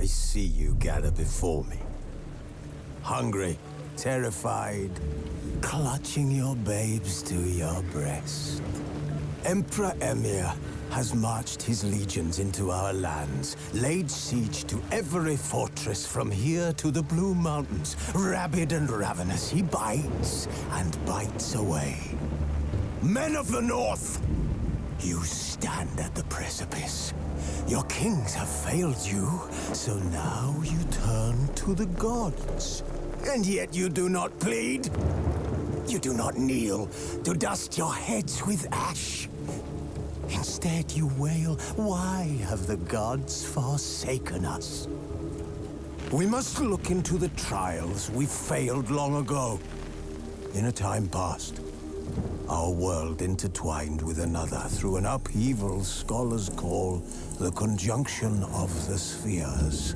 I see you gather before me. Hungry, terrified, clutching your babes to your breast. Emperor Emir has marched his legions into our lands, laid siege to every fortress from here to the Blue Mountains. Rabid and ravenous, he bites and bites away. Men of the North, you stand at the precipice. Your kings have failed you, so now you turn to the gods. And yet you do not plead. You do not kneel to dust your heads with ash. Instead you wail, why have the gods forsaken us? We must look into the trials we failed long ago. In a time past, our world intertwined with another through an upheaval scholars call the conjunction of the spheres.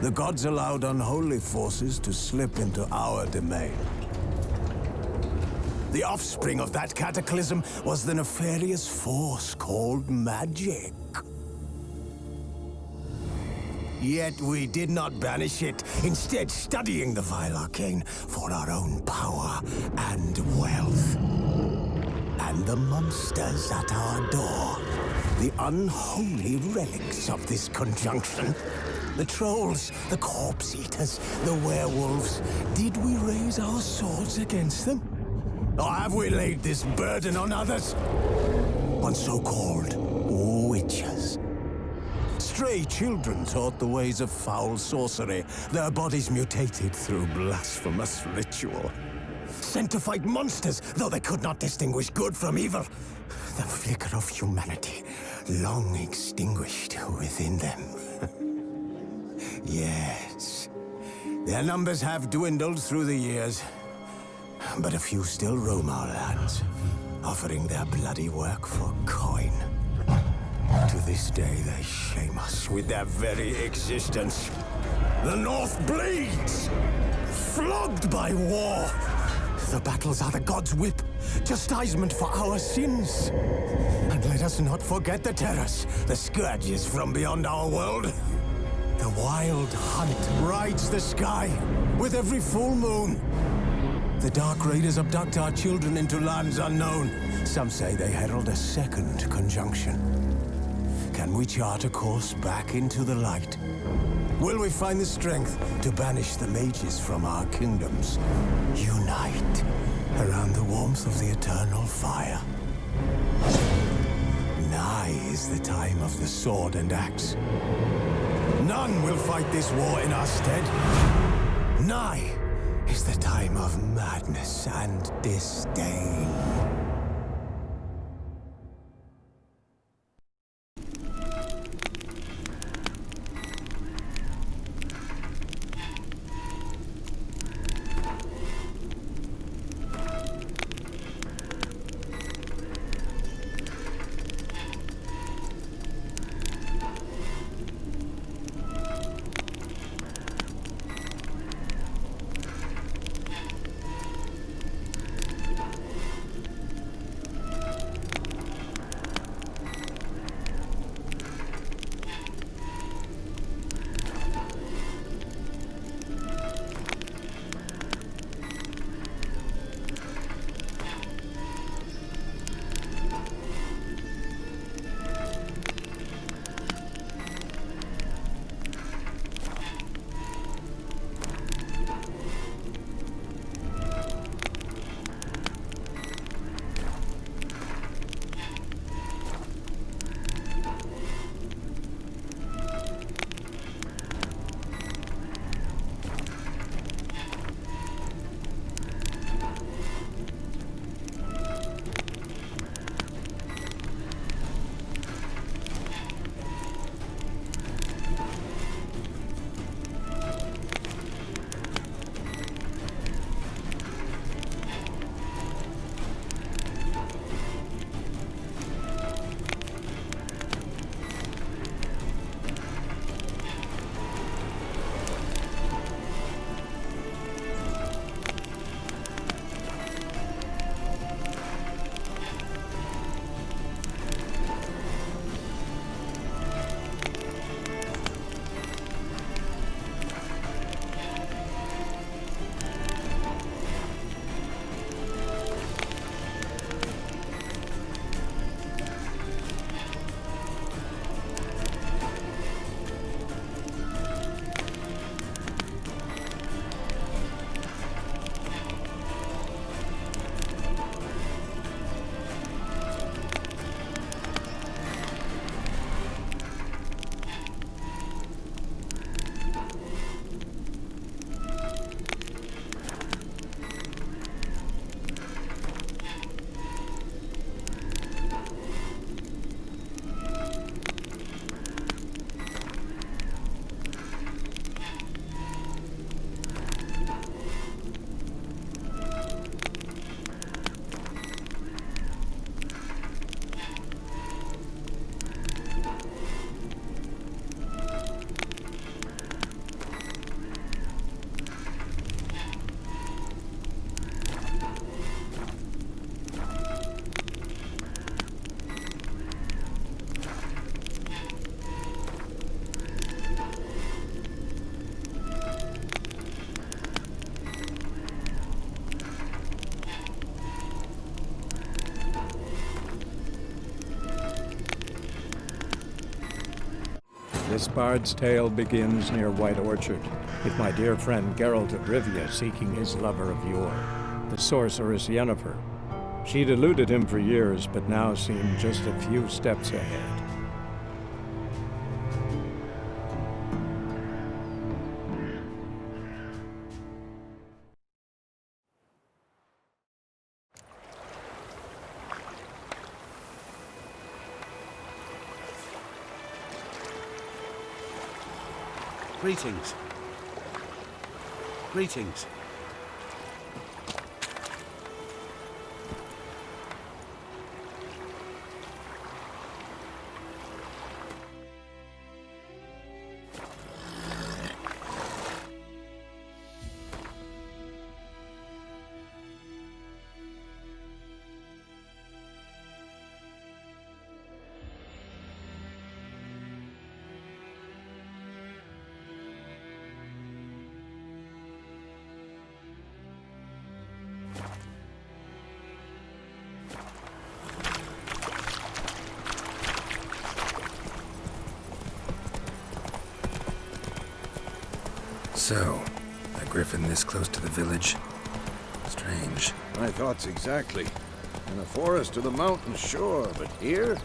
The gods allowed unholy forces to slip into our domain. The offspring of that cataclysm was the nefarious force called magic. Yet we did not banish it, instead studying the vile arcane for our own power and wealth. And the monsters at our door, the unholy relics of this conjunction. The trolls, the corpse-eaters, the werewolves. Did we raise our swords against them? Or have we laid this burden on others? On so-called witches. Stray children taught the ways of foul sorcery, their bodies mutated through blasphemous ritual. Sent to fight monsters, though they could not distinguish good from evil. The flicker of humanity, long extinguished within them. Yes, their numbers have dwindled through the years. But a few still roam our lands, offering their bloody work for coin. To this day, they shame us with their very existence. The North bleeds, flogged by war. The battles are the gods' whip, chastisement for our sins. And let us not forget the terrors, the scourges from beyond our world. The wild hunt rides the sky with every full moon. The Dark Raiders abduct our children into lands unknown. Some say they herald a second conjunction. Can we chart a course back into the light? Will we find the strength to banish the mages from our kingdoms? Unite around the warmth of the eternal fire. Nigh is the time of the sword and axe. None will fight this war in our stead. Nigh is the time of madness and disdain. This bard's tale begins near White Orchard, with my dear friend Geralt of Rivia seeking his lover of yore, the sorceress Yennefer. She'd eluded him for years, but now seemed just a few steps ahead. Greetings. Greetings. So, a griffin this close to the village? Strange. My thoughts exactly. In the forest or the mountains, sure, but here?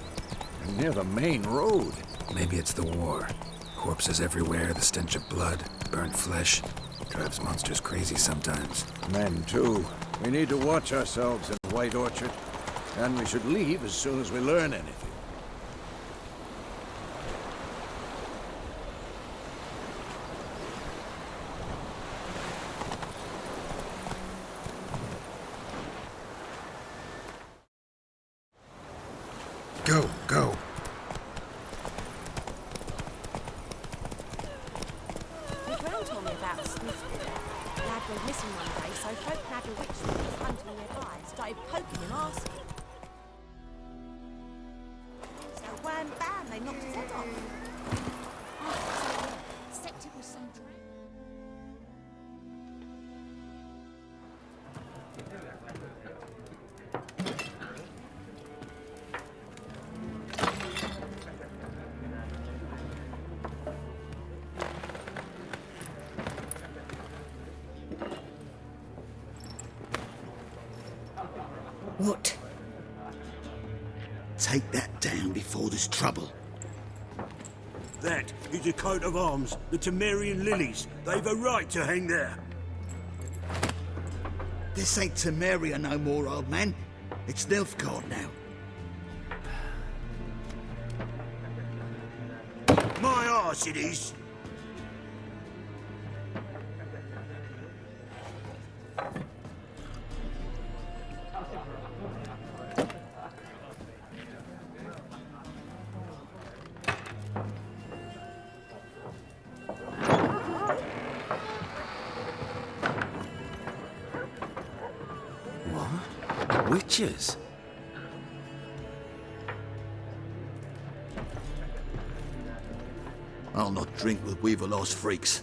Near the main road. Maybe it's the war. Corpses everywhere, the stench of blood, burnt flesh. Drives monsters crazy sometimes. Men, too. We need to watch ourselves in White Orchard. And we should leave as soon as we learn anything. Go, go. The Grand told me about a Smith there. Lad went missing one day, so folk had a witch that was hunting nearby and started poking him, asking. So wham bam, they knocked his head off. Oh, except it was some drag. What? Take that down before there's trouble. That is a coat of arms, the Temerian lilies. They've a right to hang there. This ain't Temeria no more, old man. It's Nilfgaard now. My arse it is. Witches? I'll not drink with Weaverlaw's freaks.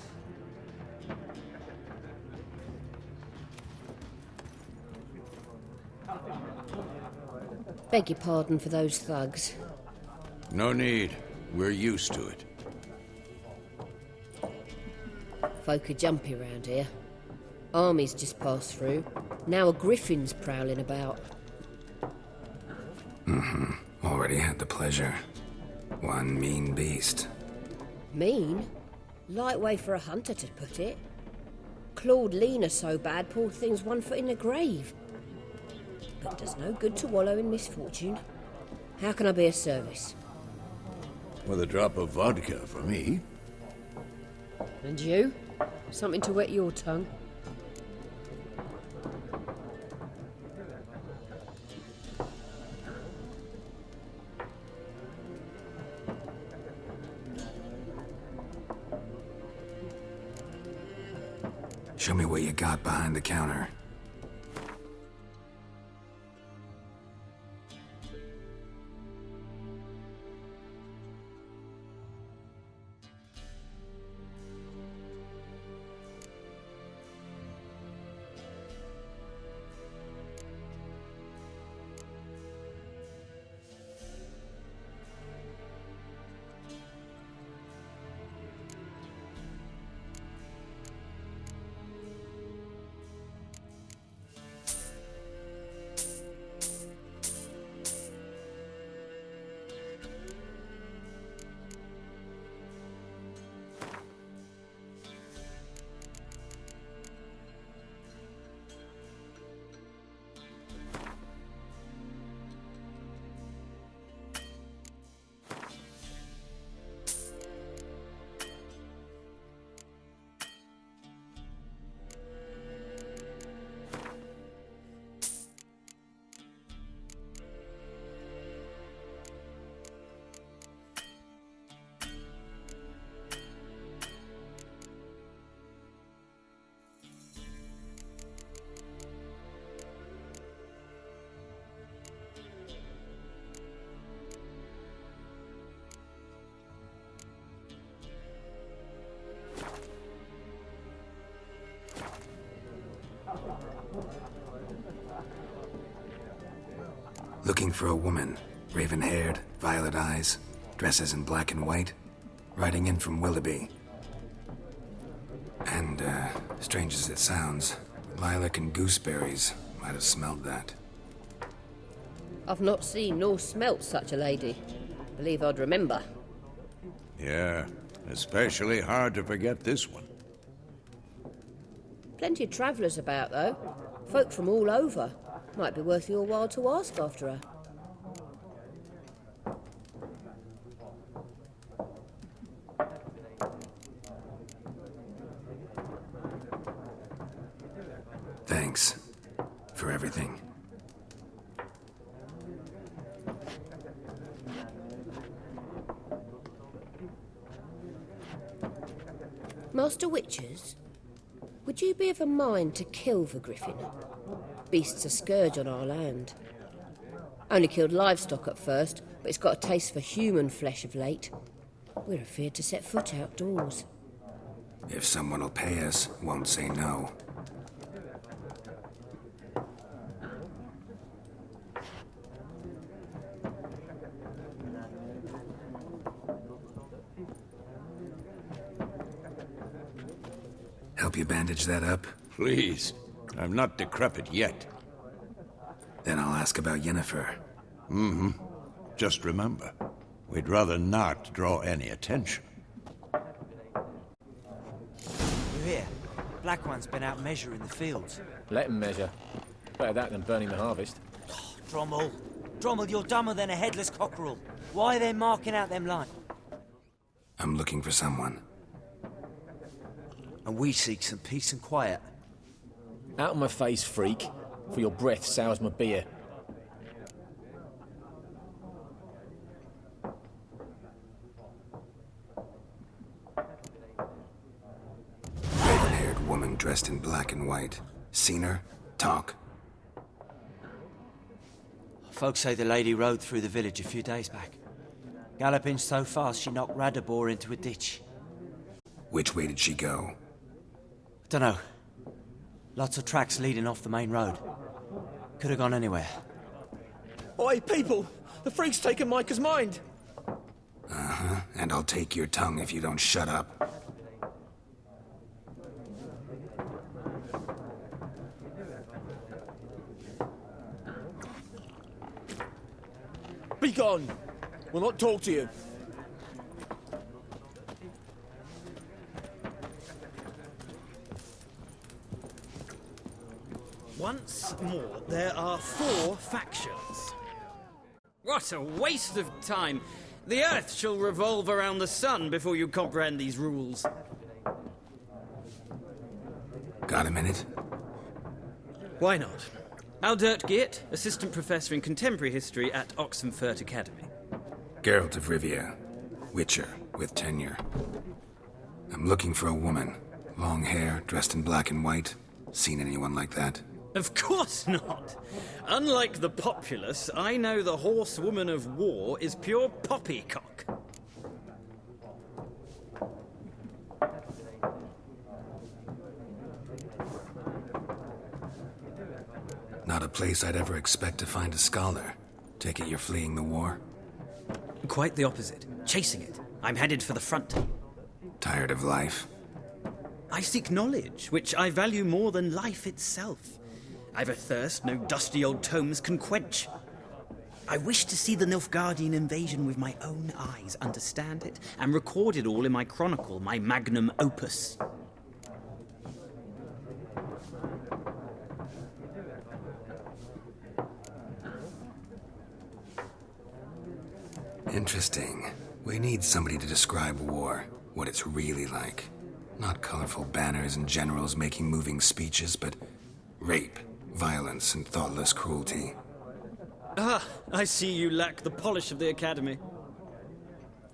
Beg your pardon for those thugs. No need. We're used to it. Folk are jumpy around here. Armies just passed through. Now a griffin's prowling about. Already had the pleasure. One mean beast. Mean? Light way for a hunter to put it. Clawed Lena so bad, poor thing's 1 foot in the grave. But does no good to wallow in misfortune. How can I be of service? With a drop of vodka for me. And you? Something to wet your tongue? Show me what you got behind the counter. Looking for a woman, raven-haired, violet eyes, dresses in black and white, riding in from Willoughby. And, strange as it sounds, lilac and gooseberries might have smelled that. I've not seen nor smelt such a lady. Believe I'd remember. Yeah, especially hard to forget this one. Plenty of travellers about, though. Folk from all over. Might be worth your while to ask after her. Thanks for everything. Master Witchers, would you be of a mind to kill the griffin? Beast's a scourge on our land. Only killed livestock at first, but it's got a taste for human flesh of late. We're afeard to set foot outdoors. If someone will pay us, won't say no. Help you bandage that up? Please. I'm not decrepit yet. Then I'll ask about Yennefer. Mm-hmm. Just remember, we'd rather not draw any attention. You hear? Black One's been out measuring the fields. Let him measure. Better that than burning the harvest. Oh, Drommel. Drommel, you're dumber than a headless cockerel. Why are they marking out them lines? I'm looking for someone. And we seek some peace and quiet. Out of my face, freak, for your breath sours my beer. Raven-haired woman dressed in black and white. Seen her? Talk. Folks say the lady rode through the village a few days back. Galloping so fast she knocked Radabor into a ditch. Which way did she go? Dunno. Lots of tracks leading off the main road. Could have gone anywhere. Oi, people! The freak's taken Micah's mind! Uh-huh, and I'll take your tongue if you don't shut up. Be gone! We'll not talk to you. Once more, there are 4 factions. What a waste of time! The Earth shall revolve around the sun before you comprehend these rules. Got a minute? Why not? Aldert Geert, Assistant Professor in Contemporary History at Oxenfurt Academy. Geralt of Rivia, Witcher with tenure. I'm looking for a woman. Long hair, dressed in black and white. Seen anyone like that? Of course not! Unlike the populace, I know the horsewoman of war is pure poppycock. Not a place I'd ever expect to find a scholar. Take it you're fleeing the war? Quite the opposite. Chasing it. I'm headed for the front. Tired of life? I seek knowledge, which I value more than life itself. I've a thirst no dusty old tomes can quench. I wish to see the Nilfgaardian invasion with my own eyes, understand it, and record it all in my chronicle, my magnum opus. Interesting. We need somebody to describe war, what it's really like. Not colorful banners and generals making moving speeches, but rape, violence, and thoughtless cruelty. Ah, I see you lack the polish of the Academy.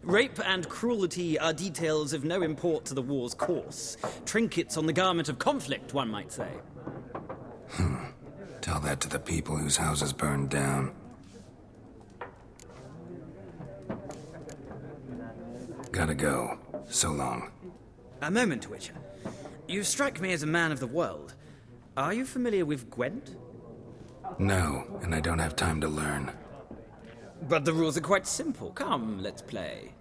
Rape and cruelty are details of no import to the war's course. Trinkets on the garment of conflict, one might say. Tell that to the people whose houses burned down. Gotta go. So long. A moment, Witcher. You strike me as a man of the world. Are you familiar with Gwent? No, and I don't have time to learn. But the rules are quite simple. Come, let's play.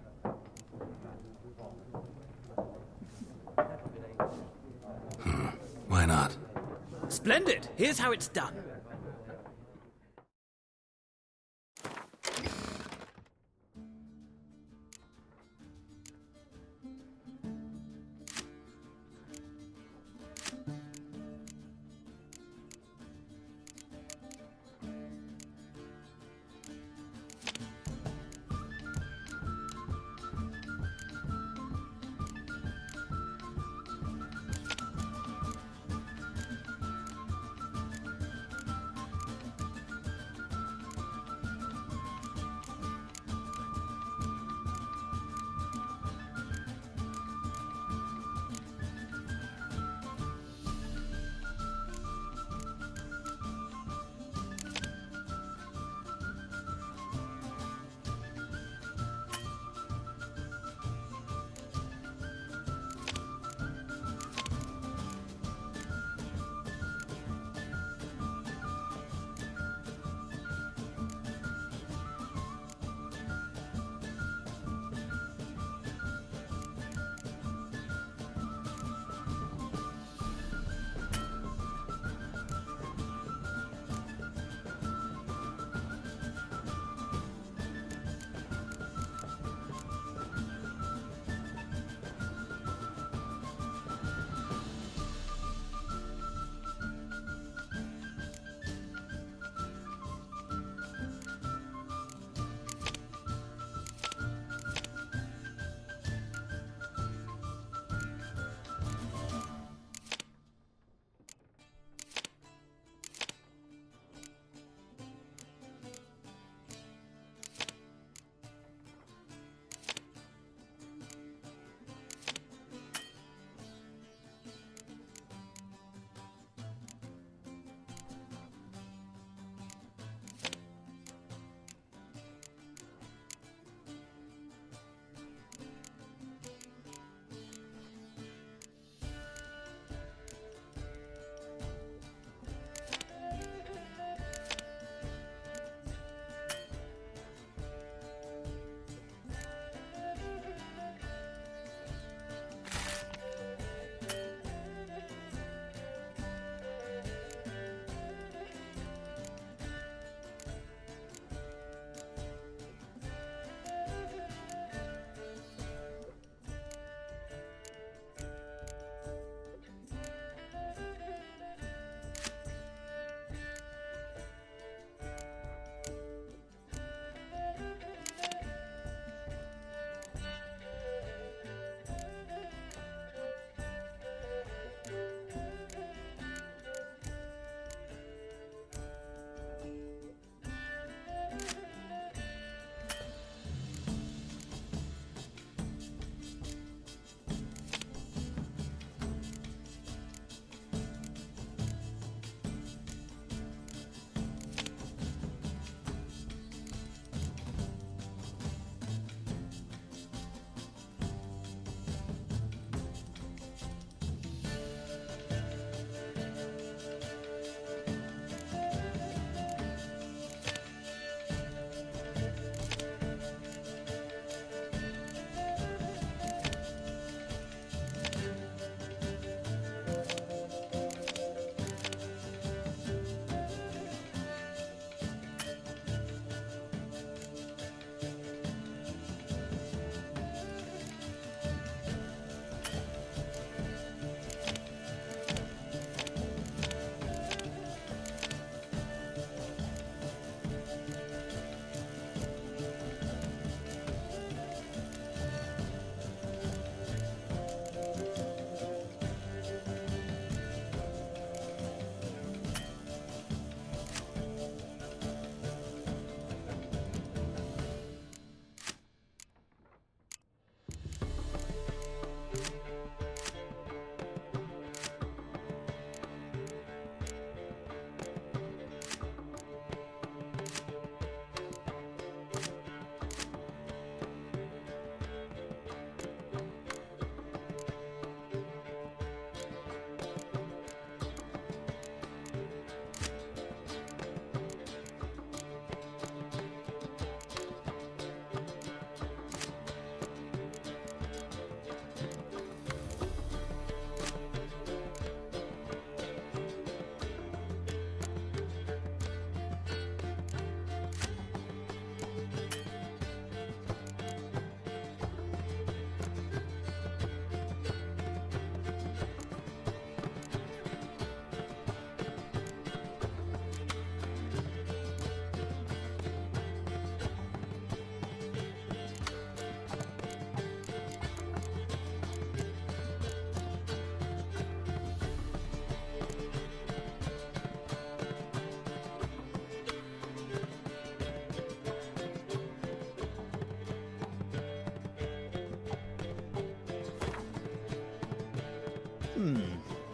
Why not? Splendid! Here's how it's done.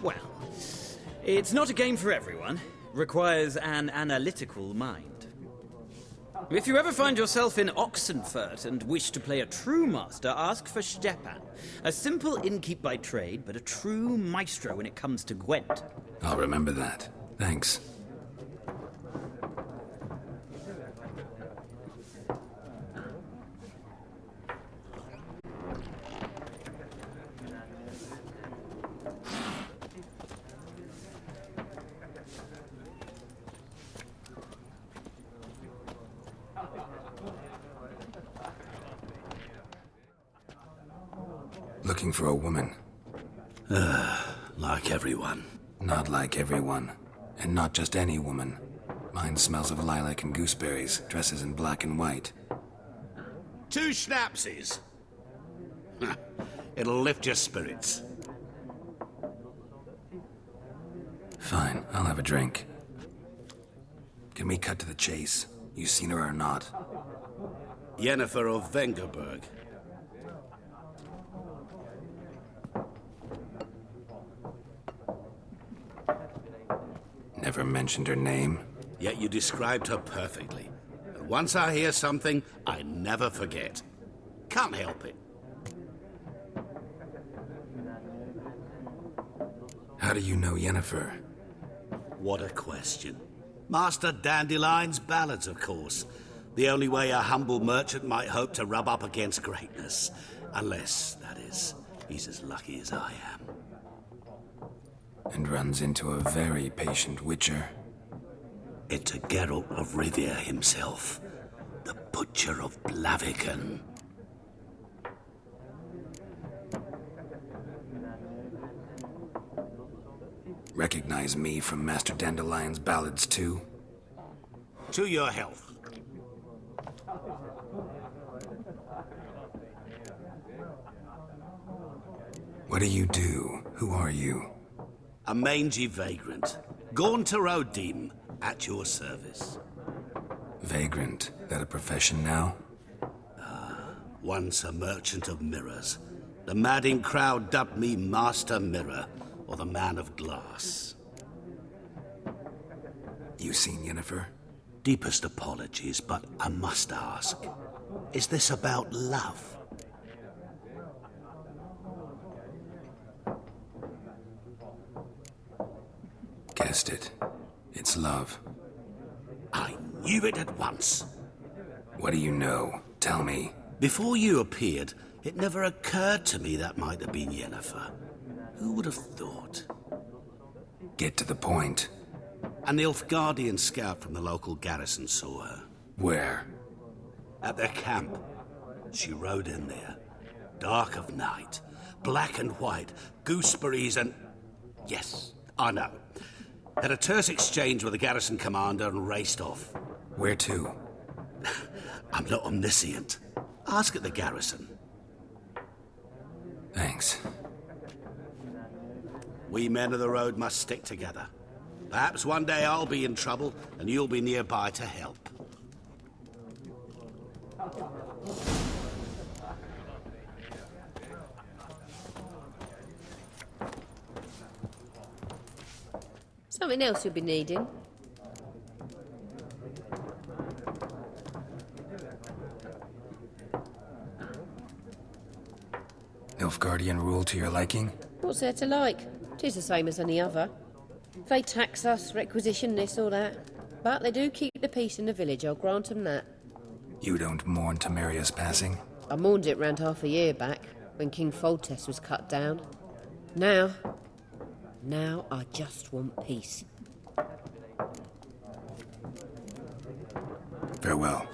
Well, it's not a game for everyone. Requires an analytical mind. If you ever find yourself in Oxenfurt and wish to play a true master, ask for Stepan. A simple innkeep by trade, but a true maestro when it comes to Gwent. I'll remember that. Thanks. Looking for a woman. Like everyone. Not like everyone. And not just any woman. Mine smells of lilac and gooseberries, dresses in black and white. 2 schnapsies. It'll lift your spirits. Fine, I'll have a drink. Can we cut to the chase? You seen her or not? Yennefer of Vengerberg. Never mentioned her name. Yet you described her perfectly. And once I hear something, I never forget. Can't help it. How do you know Yennefer? What a question. Master Dandelion's ballads, of course. The only way a humble merchant might hope to rub up against greatness. Unless, that is, he's as lucky as I am. And runs into a very patient witcher. It's a Geralt of Rivia himself. The Butcher of Blaviken. Recognize me from Master Dandelion's ballads too? To your health. What do you do? Who are you? A mangy vagrant. Gaunter Odim, at your service. Vagrant? That a profession now? Once a merchant of mirrors. The madding crowd dubbed me Master Mirror, or the Man of Glass. You seen Yennefer? Deepest apologies, but I must ask. Is this about love? Guessed it. It's love. I knew it at once. What do you know? Tell me. Before you appeared, it never occurred to me that might have been Yennefer. Who would have thought? Get to the point. An Nilfgaardian scout from the local garrison saw her. Where? At their camp. She rode in there. Dark of night. Black and white. Gooseberries and... Yes, I know. Had a terse exchange with the garrison commander and raced off. Where to? I'm not omniscient. Ask at the garrison. Thanks. We men of the road must stick together. Perhaps one day I'll be in trouble and you'll be nearby to help. Something else you'll be needing? Nilfgaardian rule to your liking? What's there to like? 'Tis the same as any other. They tax us, requisition this or that. But they do keep the peace in the village, I'll grant 'em that. You don't mourn Temeria's passing? I mourned it round half a year back, when King Foltest was cut down. Now I just want peace. Farewell.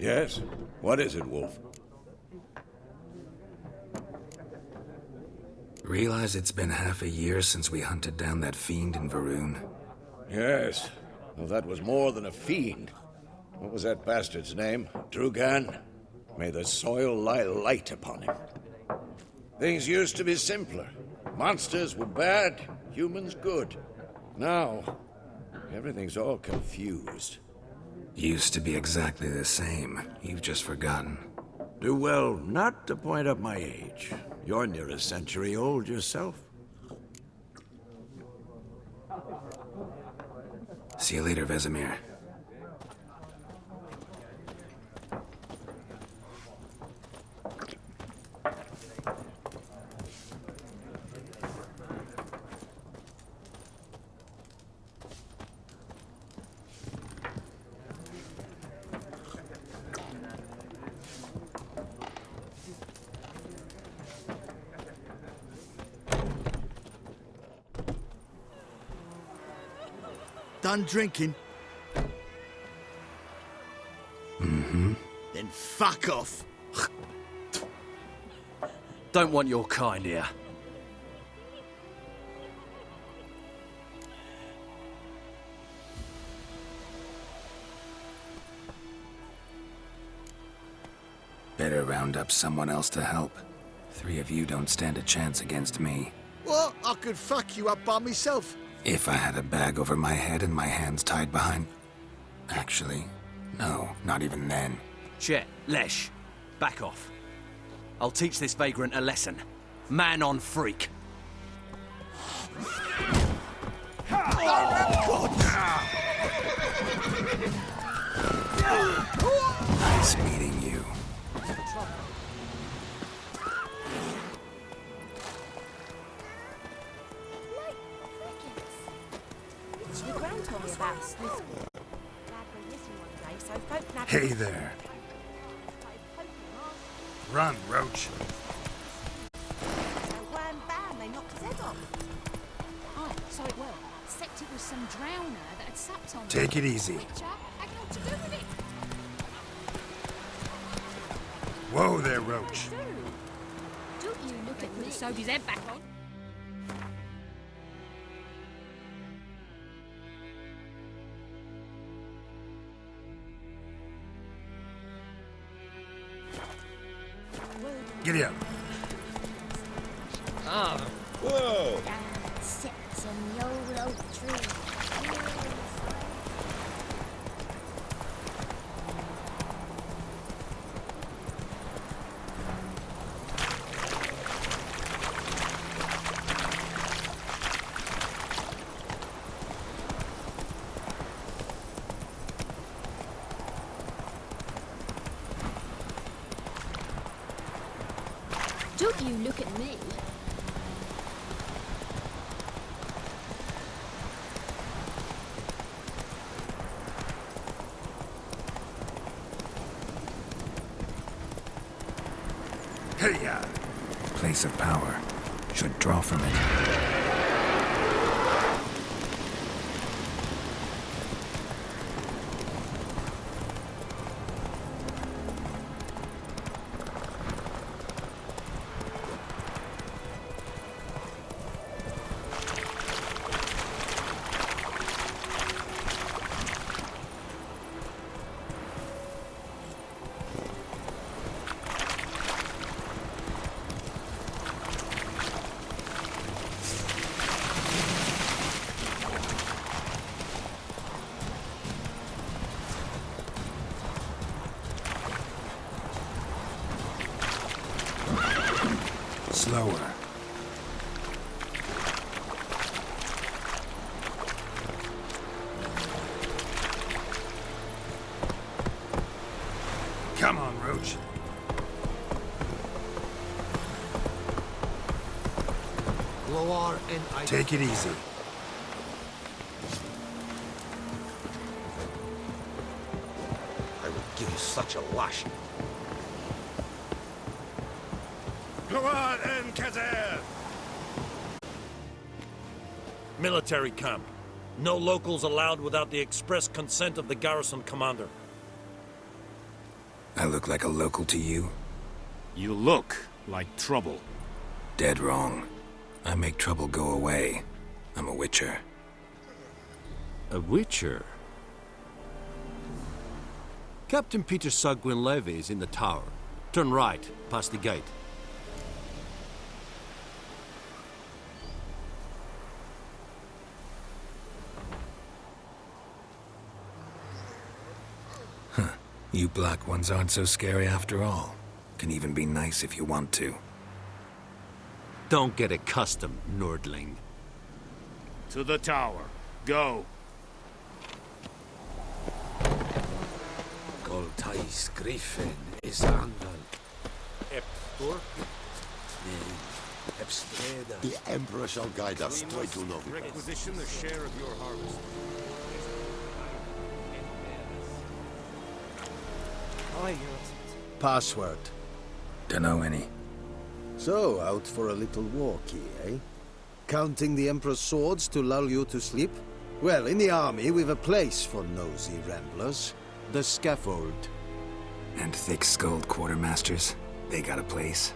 Yes? What is it, Wolf? Realize it's been half a year since we hunted down that fiend in Varun? Yes. Well, that was more than a fiend. What was that bastard's name? Drugan? May the soil lie light upon him. Things used to be simpler. Monsters were bad, humans good. Now, everything's all confused. Used to be exactly the same. You've just forgotten. Do well not to point up my age. You're near a century old yourself. See you later, Vesemir. Done drinking? Mm-hmm. Then fuck off. Don't want your kind here. Better round up someone else to help. 3 of you don't stand a chance against me. What? I could fuck you up by myself. If I had a bag over my head and my hands tied behind... Actually, no, not even then. Chet, Lesh, back off. I'll teach this vagrant a lesson. Man on freak. Nice meeting you. The ground told me about Smith. Dad went missing one day, so folk nabbed Hey him. there. Started poking him off. Run, Roach. So wham bam, they knocked his head off. Oh, so it were. Except it was some drowner that had supped on Take it easy. Picture had naught to do with it. Whoa there, Roach. Don't you look at me. Sewed his head back on. Giddy up. Ah, Whoa! Sits in the old oak tree. Don't you look at me. Hey-ya! Place of power. Should draw from it. Slower. Come on, Roach. Lower and I... Take it easy. I will give you such a lash. Gload and Kazer! Military camp. No locals allowed without the express consent of the garrison commander. I look like a local to you? You look like trouble. Dead wrong. I make trouble go away. I'm a witcher. A witcher? Captain Peter Sagwin Levy is in the tower. Turn right, past the gate. You black ones aren't so scary after all. Can even be nice if you want to. Don't get accustomed, Nordling. To the tower. Go. Goltais Griffin is Angal. Eptor? Epstreda. The Emperor shall guide us to Novi. Requisition the share of your harvest. Password. Dunno any. So, out for a little walkie, eh? Counting the Emperor's swords to lull you to sleep? Well, in the army, we've a place for nosy ramblers. The scaffold. And thick-skulled quartermasters? They got a place?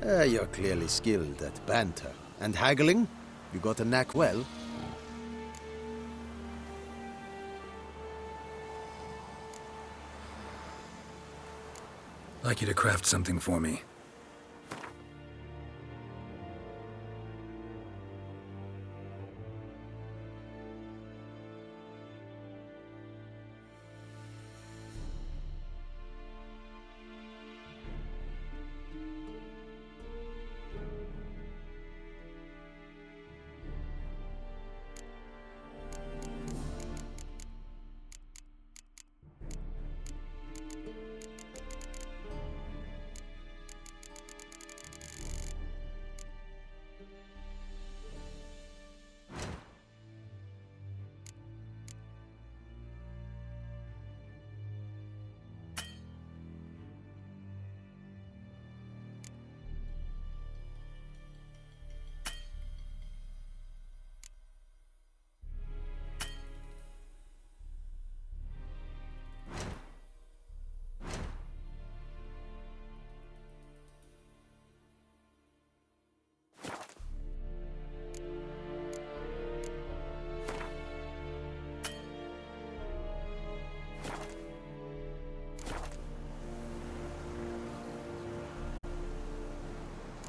You're clearly skilled at banter. And haggling? You got a knack well. Like you to craft something for me.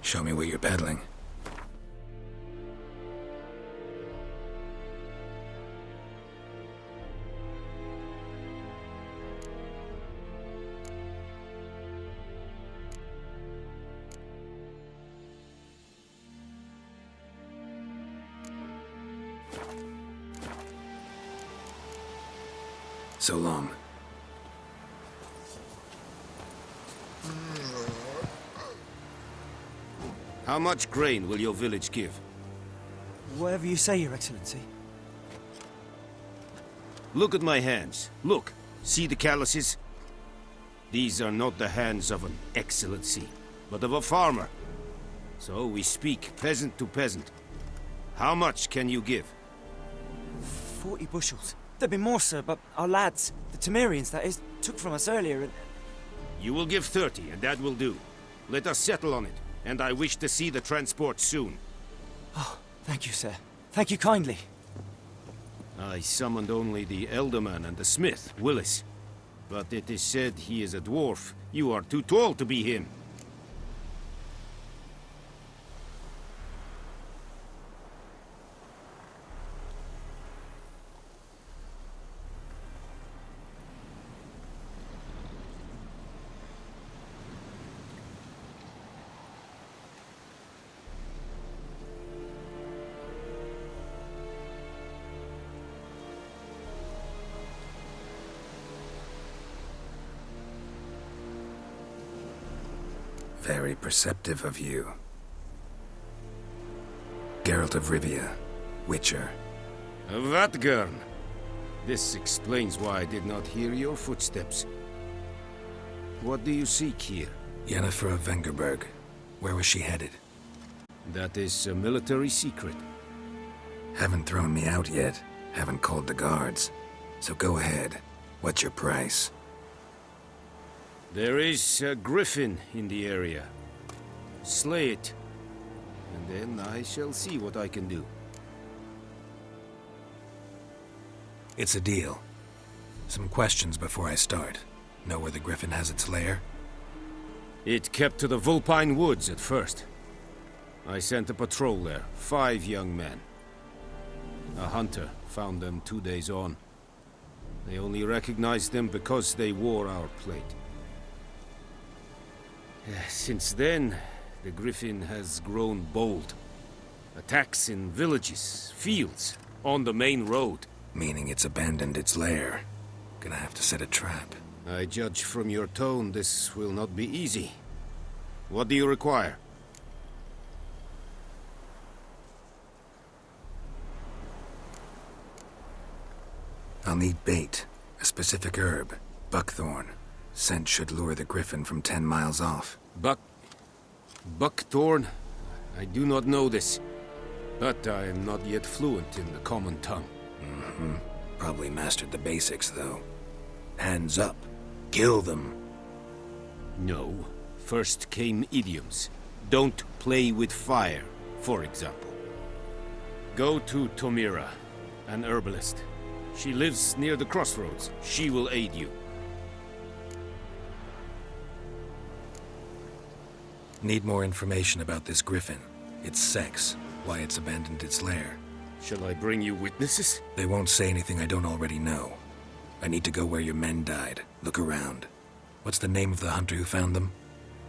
Show me what you're peddling. So long. How much grain will your village give? Whatever you say, Your Excellency. Look at my hands. Look. See the calluses? These are not the hands of an excellency, but of a farmer. So we speak peasant to peasant. How much can you give? 40 bushels. There'd be more, sir, but our lads, the Temerians, that is, took from us earlier and... You will give 30, and that will do. Let us settle on it, and I wish to see the transport soon. Oh, thank you, sir. Thank you kindly. I summoned only the Elderman and the smith, Willis. But it is said he is a dwarf. You are too tall to be him. Very perceptive of you. Geralt of Rivia, Witcher. Vatgern! This explains why I did not hear your footsteps. What do you seek here? Yennefer of Vengerberg. Where was she headed? That is a military secret. Haven't thrown me out yet. Haven't called the guards. So go ahead. What's your price? There is a griffin in the area. Slay it, and then I shall see what I can do. It's a deal. Some questions before I start. Know where the griffin has its lair? It kept to the Vulpine Woods at first. I sent a patrol there, 5 young men. A hunter found them 2 days on. They only recognized them because they wore our plate. Since then, the griffin has grown bold. Attacks in villages, fields, on the main road. Meaning it's abandoned its lair. Gonna have to set a trap. I judge from your tone this will not be easy. What do you require? I'll need bait. A specific herb. Buckthorn. Scent should lure the griffin from 10 miles off. Buckthorn? I do not know this. But I am not yet fluent in the common tongue. Probably mastered the basics, though. Hands up. Kill them. No. First came idioms. Don't play with fire, for example. Go to Tomira, an herbalist. She lives near the crossroads. She will aid you. Need more information about this griffin. Its sex, why it's abandoned its lair. Shall I bring you witnesses? They won't say anything I don't already know. I need to go where your men died. Look around. What's the name of the hunter who found them?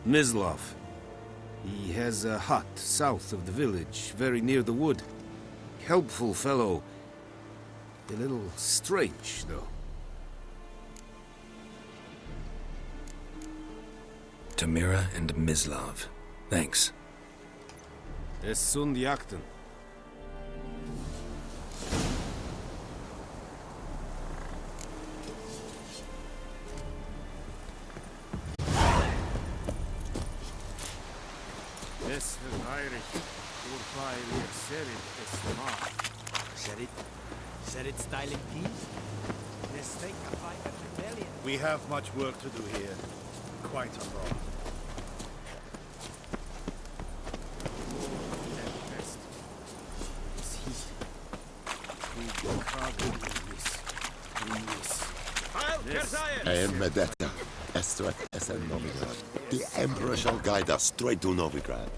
Mislov. He has a hut south of the village, very near the wood. Helpful fellow. A little strange, though. Tamira and Mislov. Thanks. Es sunt jakten. Es Heinrich, urpai lir serit es ma. Serit style in peace? Let's take a fight at rebellion. We have much work to do here. Quite a lot. Tempest. This heat. We go carving in this. I am Medetta. Estrat SN Novigrad. The Emperor shall guide us straight to Novigrad.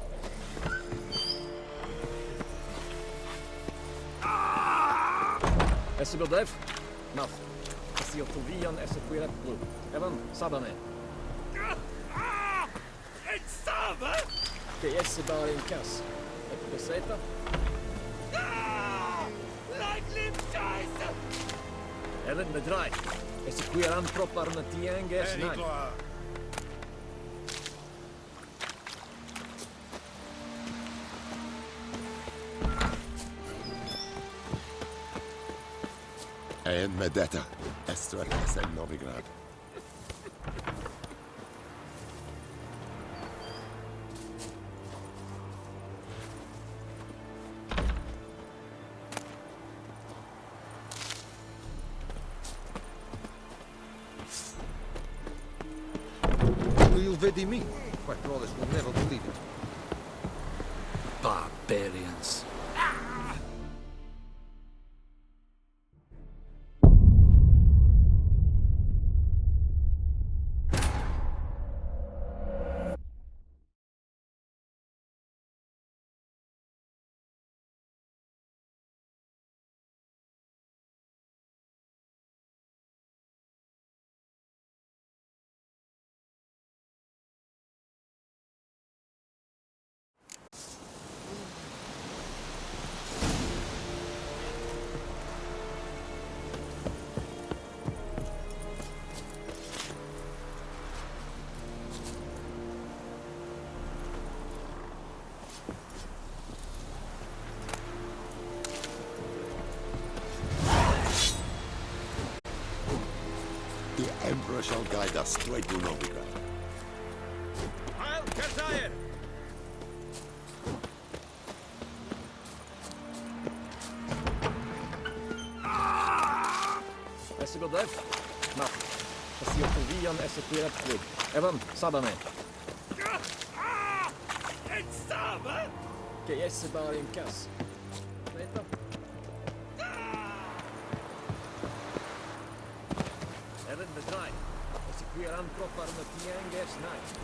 Esibodev, Naf. Esiotovian Esequiret Blue. Evan, Sabane. Que Esibar in Cass. Beseta. Ellen Medrai. Esequiran propar na tienge snag. I am Medetta. Estrat SN Novigrad. You vedi me? My brothers will never believe it. Barbarians. The Emperor shall guide us straight to Novigrad. Heil Kerzayer! Esibodev, Naf. Esiotovian Esequiret Blue. Evan, sabba mig. En sabbe? Che jesse bara in kass. Veta? Evan bedrai. Als ik weer aantrok waren met die angers night.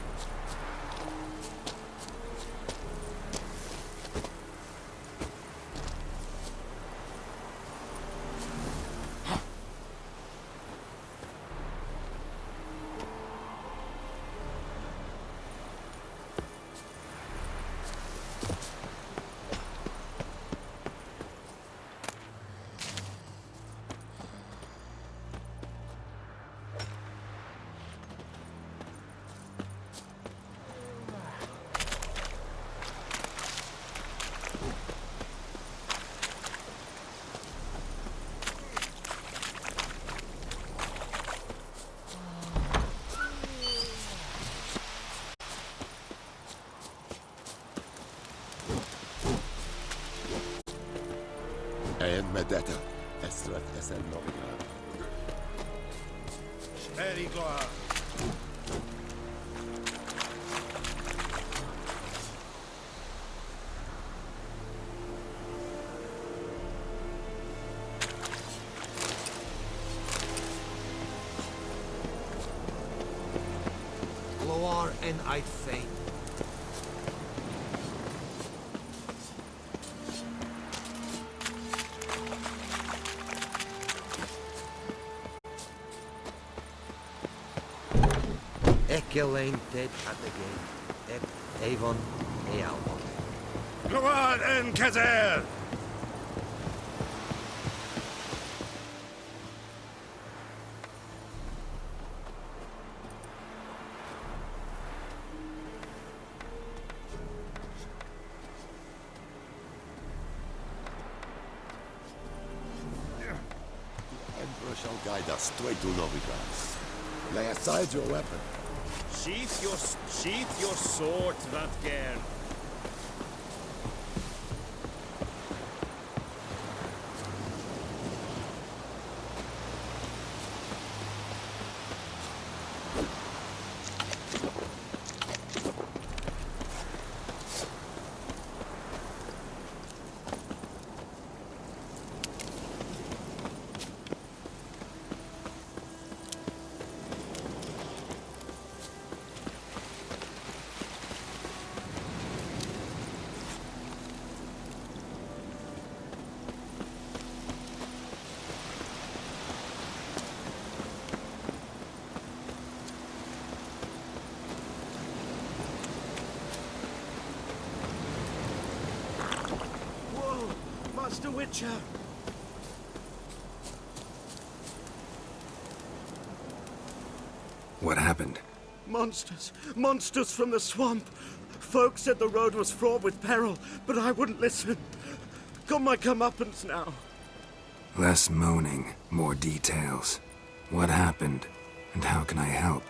En med detta, Estrat SN Novigrad. Very glad. Loar and I'd faint. Elaine dead at the gate. Avon, Almon. Gload en Kazer! The Emperor shall guide us straight to Novigrad. Lay aside your weapon. Sheath your sword, Vatgern. Master Witcher! What happened? Monsters! Monsters from the swamp! Folk said the road was fraught with peril, but I wouldn't listen. Got my comeuppance now. Less moaning, more details. What happened, and how can I help?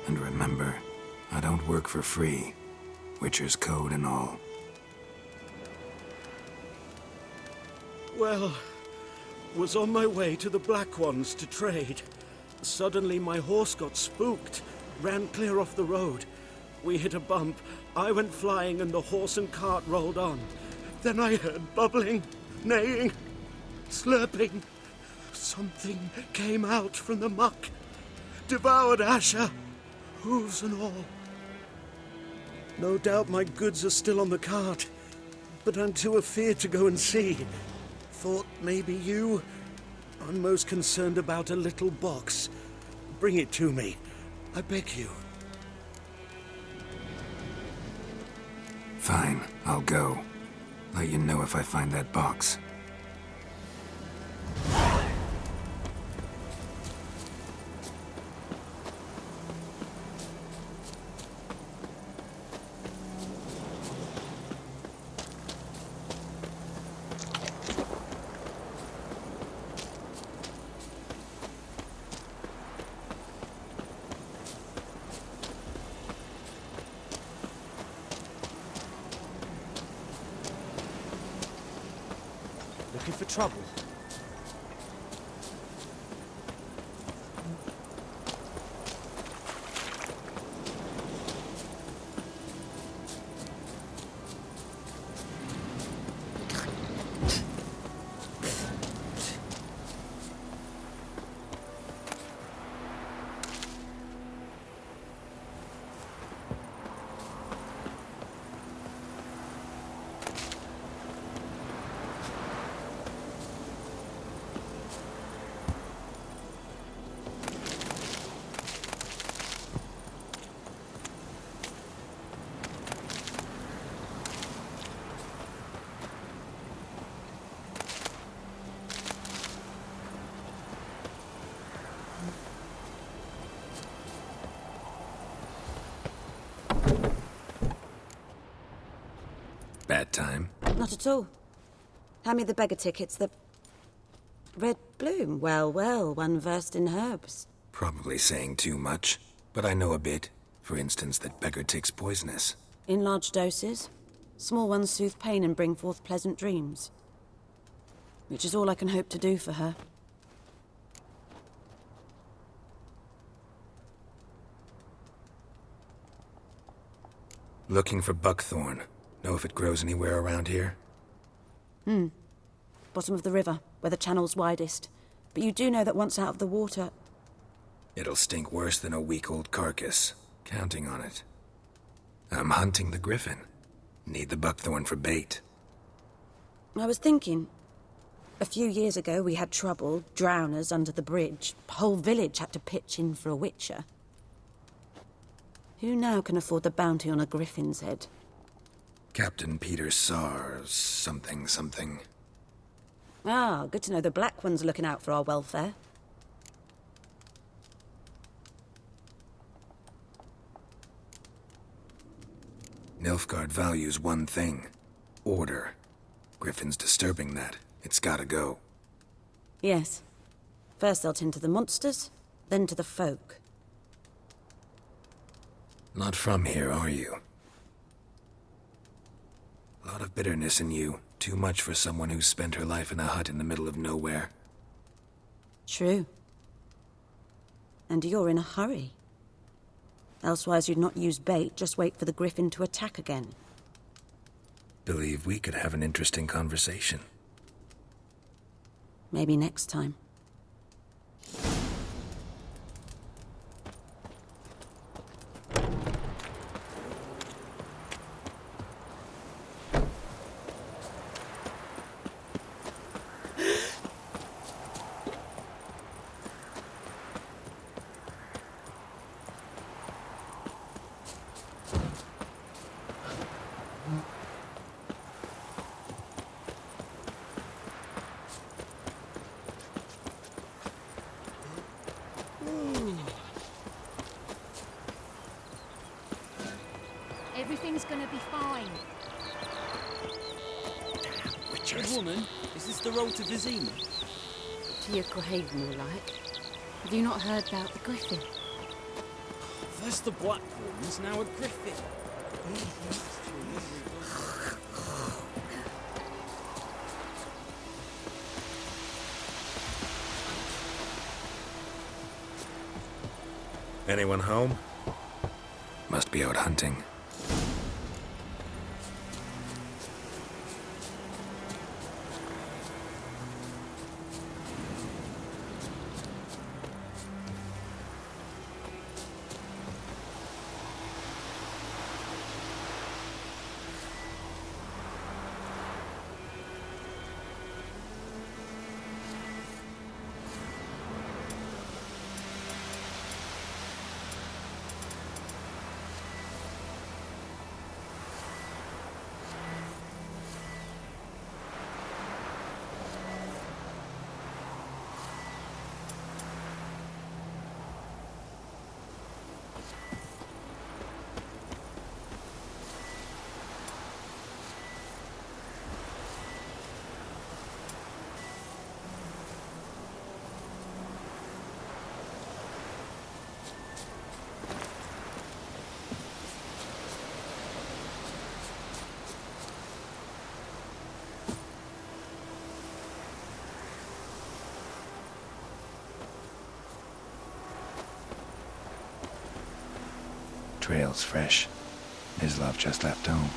And remember, I don't work for free. Witcher's code and all. Well, was on my way to the Black Ones to trade. Suddenly my horse got spooked, ran clear off the road. We hit a bump, I went flying and the horse and cart rolled on. Then I heard bubbling, neighing, slurping. Something came out from the muck, devoured Asher, hooves and all. No doubt my goods are still on the cart, but I'm too afeard to go and see. Thought maybe you. I'm most concerned about a little box. Bring it to me. I beg you. Fine, I'll go. Let you know if I find that box. Looking for trouble? Bad time? Not at all. Hand me the beggar tickets, the... Red bloom. Well, well, one versed in herbs. Probably saying too much, but I know a bit. For instance, that beggar tick's poisonous. In large doses. Small ones soothe pain and bring forth pleasant dreams. Which is all I can hope to do for her. Looking for buckthorn. Know if it grows anywhere around here? Bottom of the river, where the channel's widest. But you do know that once out of the water... It'll stink worse than a week-old carcass. Counting on it. I'm hunting the griffin. Need the buckthorn for bait. I was thinking... A few years ago we had trouble, drowners under the bridge. The whole village had to pitch in for a witcher. Who now can afford the bounty on a griffin's head? Captain Peter Sars, something. Ah, good to know the Black One's looking out for our welfare. Nilfgaard values one thing. Order. Griffin's disturbing that. It's gotta go. Yes. First they'll tend to the monsters, then to the folk. Not from here, are you? A lot of bitterness in you. Too much for someone who's spent her life in a hut in the middle of nowhere. True. And you're in a hurry. Elsewise you'd not use bait, just wait for the griffin to attack again. Believe we could have an interesting conversation. Maybe next time. Everything's gonna be fine. Witchers. Woman, is this the road to Vizima? To your grave, more like. Have you not heard about the griffin? First the black ones, now a griffin. Anyone home? Must be out hunting. Trail's fresh. His love just left home.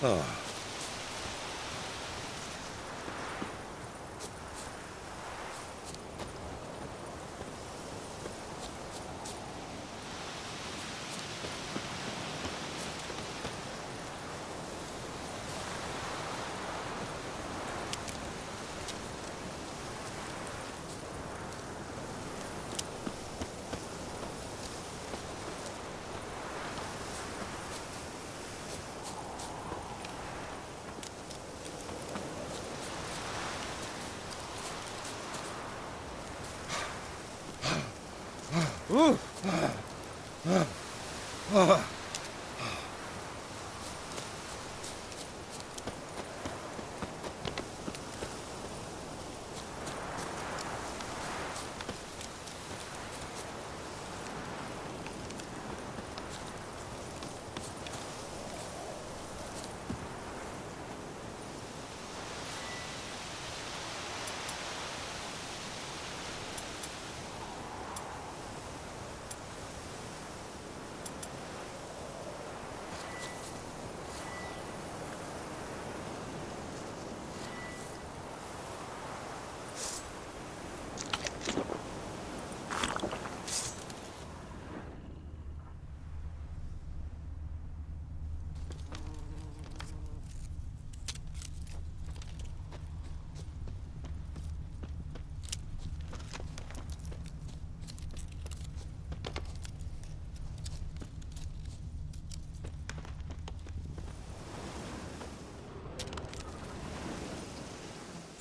Oh.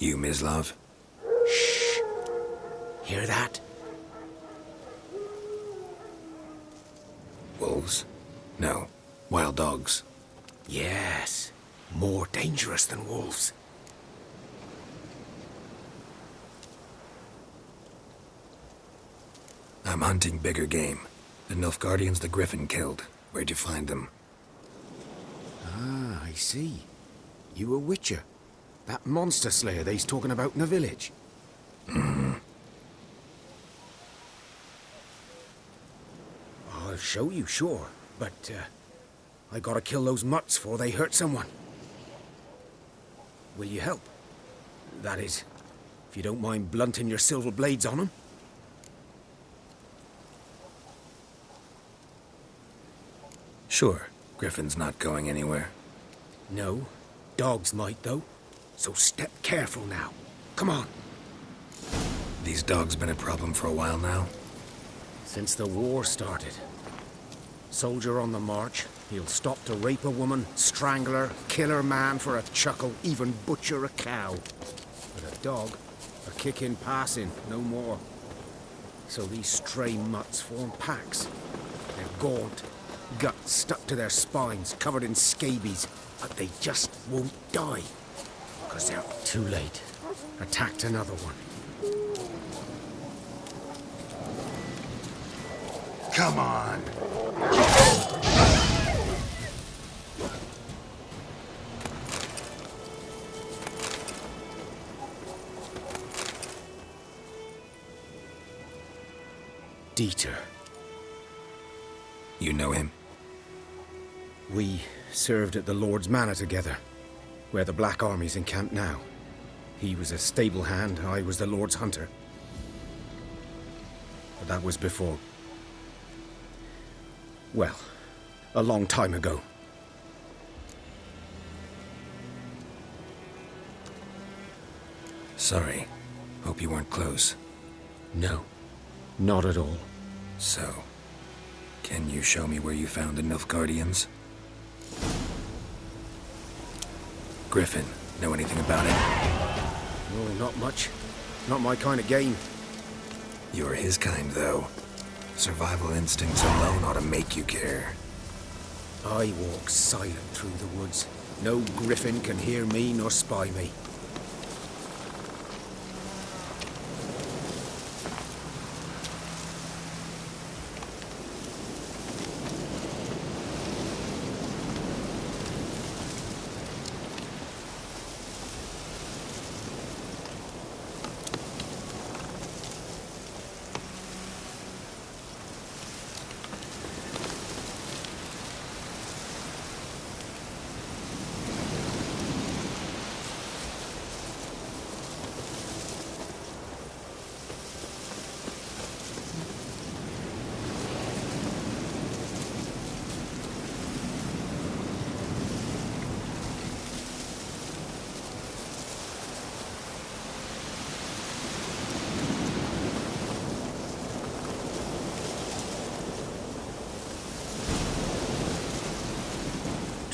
You, Mislav? Shh. Hear that? Wolves? No. Wild dogs. Yes. More dangerous than wolves. I'm hunting bigger game. The Nilfgaardians the Griffin killed. Where'd you find them? Ah, I see. You a witcher. That monster slayer they's talking about in the village. Mm-hmm. I'll show you, sure. But, I gotta kill those mutts before they hurt someone. Will you help? That is, if you don't mind blunting your silver blades on them. Sure. Griffin's not going anywhere. No. Dogs might, though. So step careful now. Come on. These dogs been a problem for a while now? Since the war started. Soldier on the march, he'll stop to rape a woman, strangle her, kill her man for a chuckle, even butcher a cow. But a dog, a kick in passing, no more. So these stray mutts form packs. They're gaunt, guts stuck to their spines, covered in scabies, but they just won't die. Because they're too late. Attacked another one. Come on! Dieter. You know him? We served at the Lord's Manor together, where the Black Army's encamped now. He was a stable hand, I was the Lord's hunter. But that was before... well, a long time ago. Sorry. Hope you weren't close. No, not at all. So, can you show me where you found the Nilfgaardians? Griffin, know anything about it? Oh, not much. Not my kind of game. You're his kind, though. Survival instincts alone ought to make you care. I walk silent through the woods. No griffin can hear me nor spy me.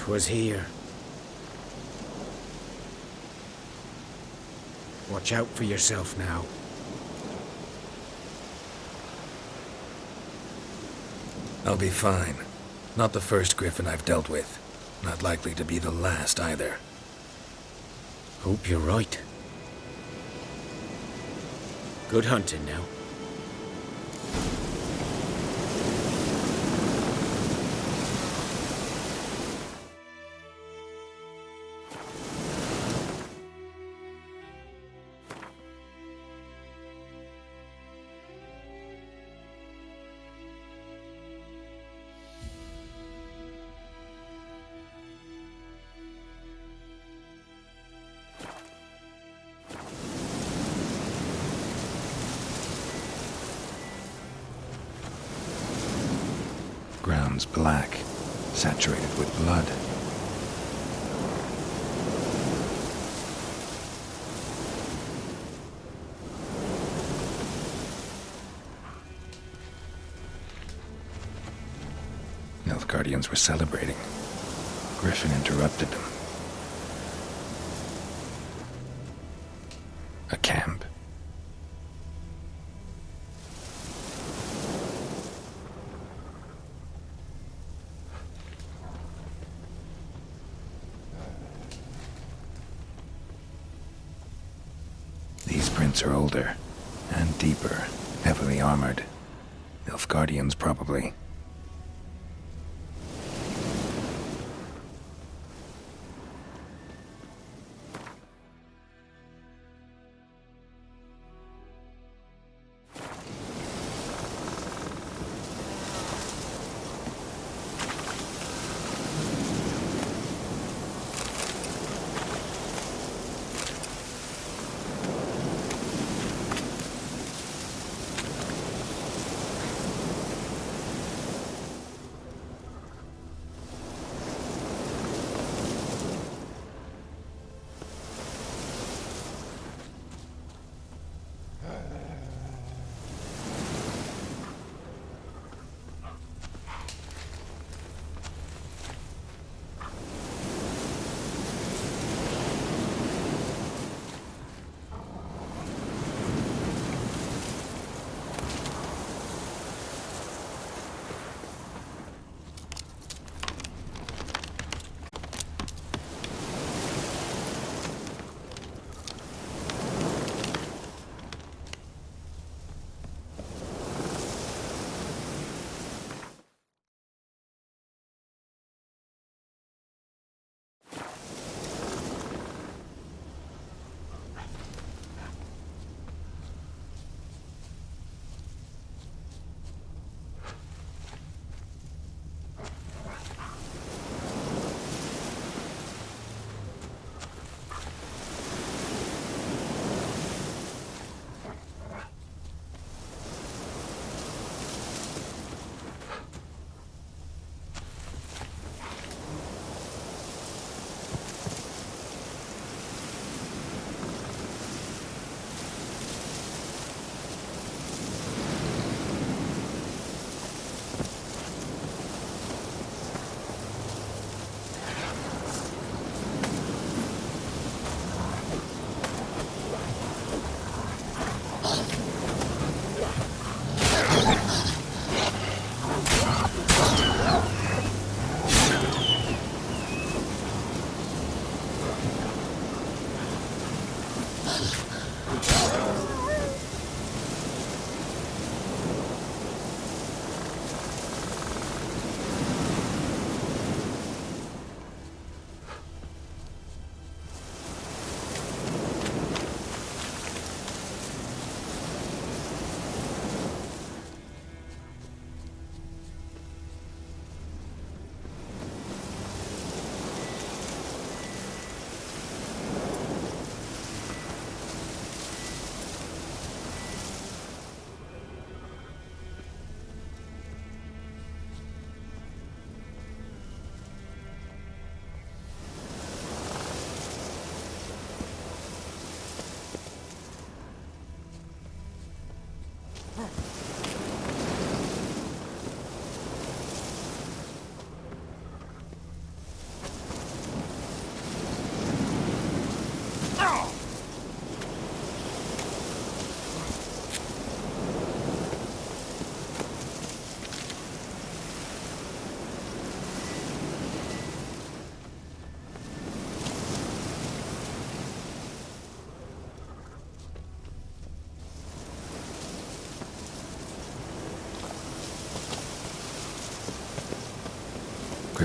'Twas here. Watch out for yourself now. I'll be fine. Not the first griffin I've dealt with. Not likely to be the last either. Hope you're right. Good hunting now. Ground's black, saturated with blood. Nilfgaardians were celebrating. Griffin interrupted them. A camp. These prints are older and deeper, heavily armored. Nilfgaardians, probably.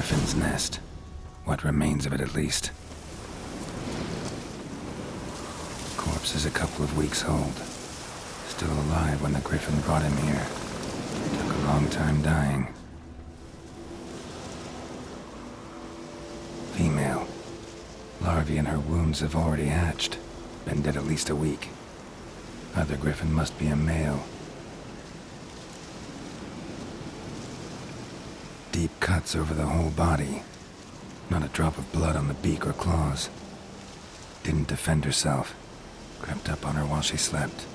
Griffin's nest. What remains of it, at least. Corpse is a couple of weeks old. Still alive when the Griffin brought him here. Took a long time dying. Female. Larvae in her wounds have already hatched. Been dead at least a week. Other Griffin must be a male. Deep cuts over the whole body. Not a drop of blood on the beak or claws. Didn't defend herself. Crept up on her while she slept.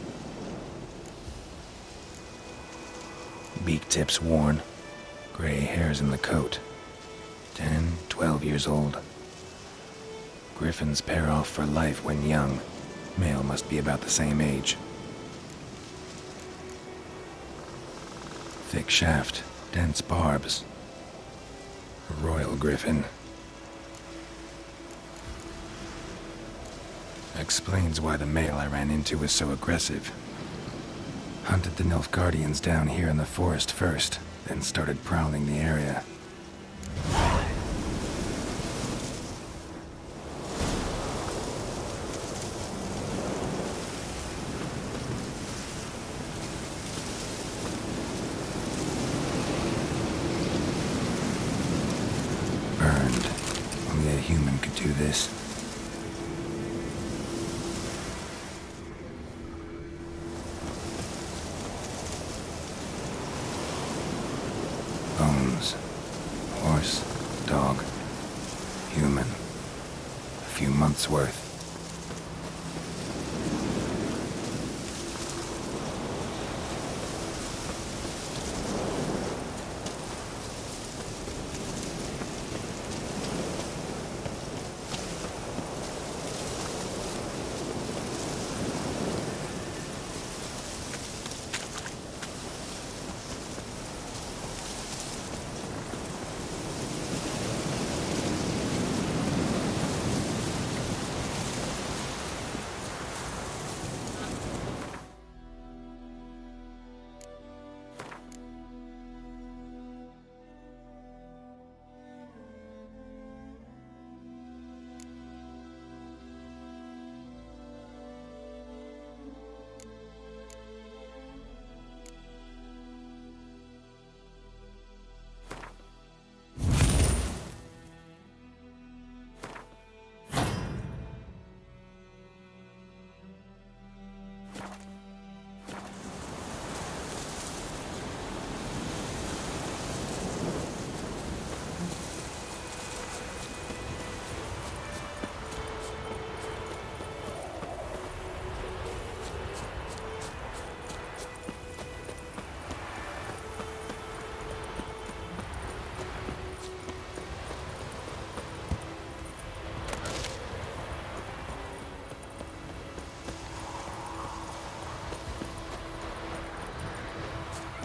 Beak tips worn. Gray hairs in the coat. 10, 12 years old. Griffins pair off for life when young. Male must be about the same age. Thick shaft, dense barbs. A royal griffin. Explains why the male I ran into was so aggressive. Hunted the Nilfgaardians down here in the forest first, then started prowling the area. Burned. Only a human could do this. Bones. Horse, dog, human. A few months' worth.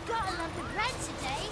Gotta love the bread today.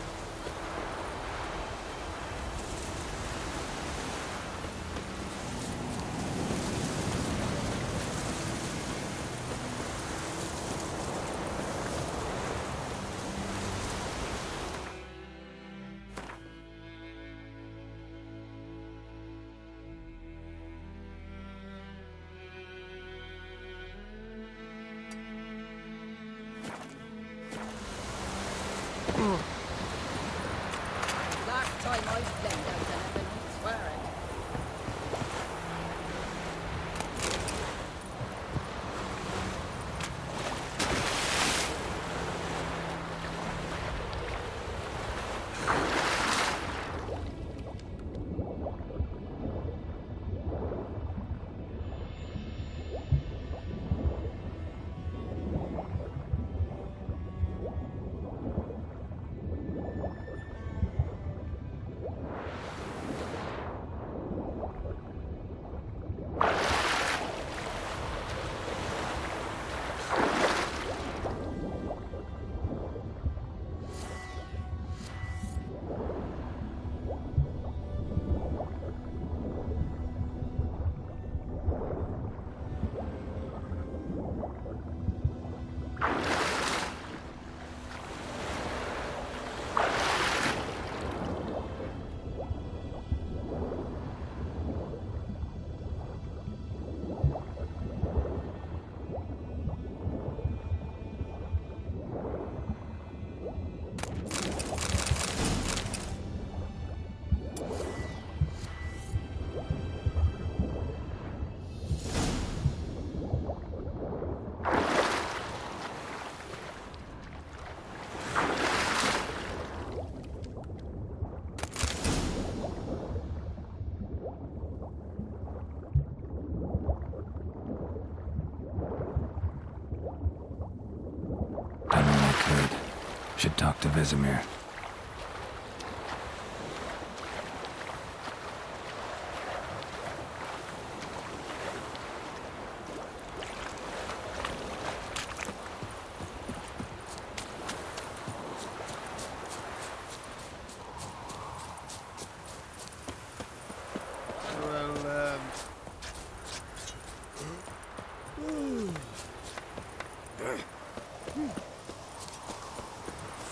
Should talk to Vesemir.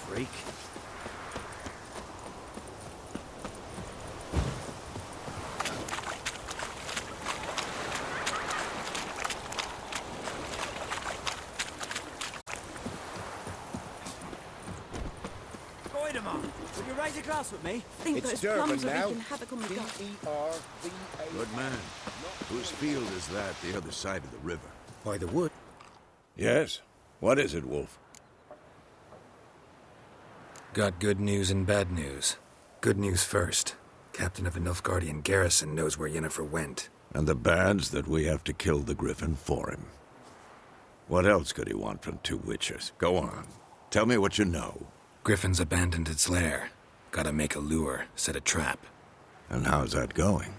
Freak. Voidemar, would you raise a glass with me? Think It's those Durban plums are now. wreaking havoc on the gut. D-E-R-V-A. Good man. Whose field is that the other side of the river? By the wood. Yes. What is it, Wolf? Got good news and bad news. Good news first. Captain of the Nilfgaardian garrison knows where Yennefer went. And the bad's that we have to kill the Griffin for him. What else could he want from two witchers? Go on. Tell me what you know. Griffin's abandoned its lair. Gotta make a lure, set a trap. And how's that going?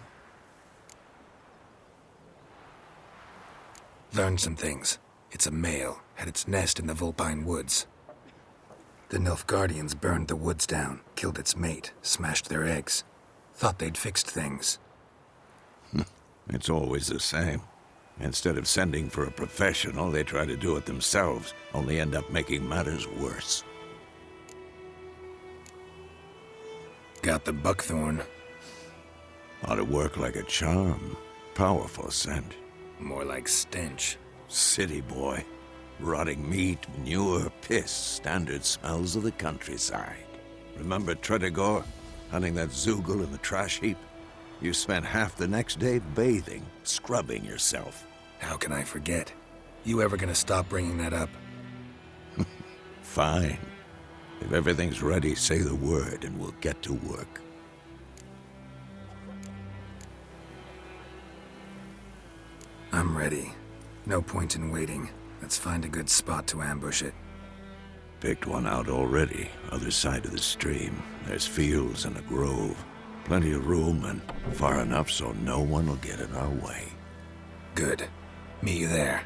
Learned some things. It's a male, had its nest in the Vulpine Woods. The Nilfgaardians burned the woods down, killed its mate, smashed their eggs. Thought they'd fixed things. It's always the same. Instead of sending for a professional, they try to do it themselves, only end up making matters worse. Got the buckthorn. Ought to work like a charm. Powerful scent. More like stench. City boy. Rotting meat, manure, piss, standard smells of the countryside. Remember Tredegor? Hunting that Zoogle in the trash heap? You spent half the next day bathing, scrubbing yourself. How can I forget? You ever gonna stop bringing that up? Fine. If everything's ready, say the word and we'll get to work. I'm ready. No point in waiting. Let's find a good spot to ambush it. Picked one out already, other side of the stream. There's fields and a grove. Plenty of room and far enough so no one will get in our way. Good. Meet you there.